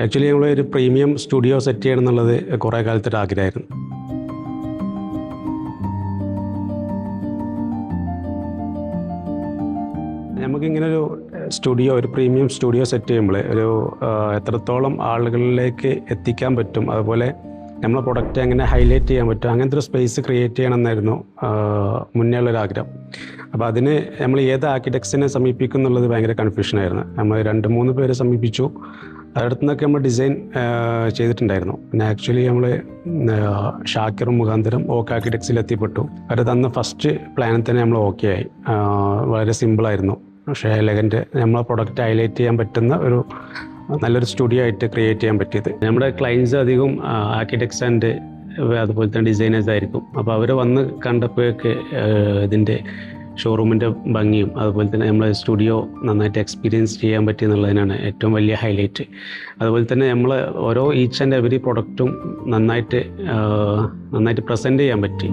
Actually നമ്മൾ ഒരു premium studio set ചെയ്യണം എന്നുള്ളത് കുറേ കാലത്തൊരു ആഗ്രഹമായിരുന്നു. നമുക്കിങ്ങനൊരു സ്റ്റുഡിയോ, ഒരു പ്രീമിയം സ്റ്റുഡിയോ സെറ്റ് ചെയ്യുമ്പോൾ എത്രത്തോളം ആളുകളിലേക്ക് എത്തിക്കാൻ പറ്റും, അതുപോലെ നമ്മളെ പ്രൊഡക്റ്റ് എങ്ങനെ ഹൈലൈറ്റ് ചെയ്യാൻ പറ്റും, അങ്ങനത്തെ ഒരു സ്പേസ് ക്രിയേറ്റ് ചെയ്യണമെന്നായിരുന്നു മുന്നേ ഉള്ളൊരാഗ്രഹം. അപ്പോൾ അതിന് നമ്മൾ ഏത് ആർക്കിടെക്ട്സിനെ സമീപിക്കും എന്നുള്ളത് ഭയങ്കര കൺഫ്യൂഷനായിരുന്നു. നമ്മൾ 2-3 പേരെ സമീപിച്ചു. അതിടത്തു നിന്നൊക്കെ നമ്മൾ ഡിസൈൻ ചെയ്തിട്ടുണ്ടായിരുന്നു. പിന്നെ ആക്ച്വലി നമ്മൾ ഷാക്കിറും മുഖാന്തരം ഓക്ക് ആർക്കിടെക്ട്സിൽ എത്തിപ്പെട്ടു. അവർ തന്ന ഫസ്റ്റ് പ്ലാനിൽ തന്നെ നമ്മൾ ഓക്കെ ആയി. വളരെ സിമ്പിളായിരുന്നു, പക്ഷേ എലഗൻറ്റ്, നമ്മളെ പ്രൊഡക്റ്റ് ഹൈലൈറ്റ് ചെയ്യാൻ പറ്റുന്ന ഒരു നല്ലൊരു സ്റ്റുഡിയോ ആയിട്ട് ക്രിയേറ്റ് ചെയ്യാൻ പറ്റിയത്. നമ്മുടെ ക്ലയൻസ് അധികം ആർക്കിടെക്ട്സ് ആൻഡ് അതുപോലെ തന്നെ ഡിസൈനേഴ്സ് ആയിരിക്കും. അപ്പോൾ അവർ വന്ന് കണ്ടപ്പോഴൊക്കെ ഇതിൻ്റെ ഷോറൂമിൻ്റെ ഭംഗിയും അതുപോലെ തന്നെ നമ്മളെ സ്റ്റുഡിയോ നന്നായിട്ട് എക്സ്പീരിയൻസ് ചെയ്യാൻ പറ്റി എന്നുള്ളതിനാണ് ഏറ്റവും വലിയ ഹൈലൈറ്റ്. അതുപോലെ തന്നെ നമ്മൾ ഓരോ ഈച്ച് ആൻഡ് എവറി പ്രൊഡക്റ്റും നന്നായിട്ട് പ്രസൻറ്റ് ചെയ്യാൻ പറ്റി.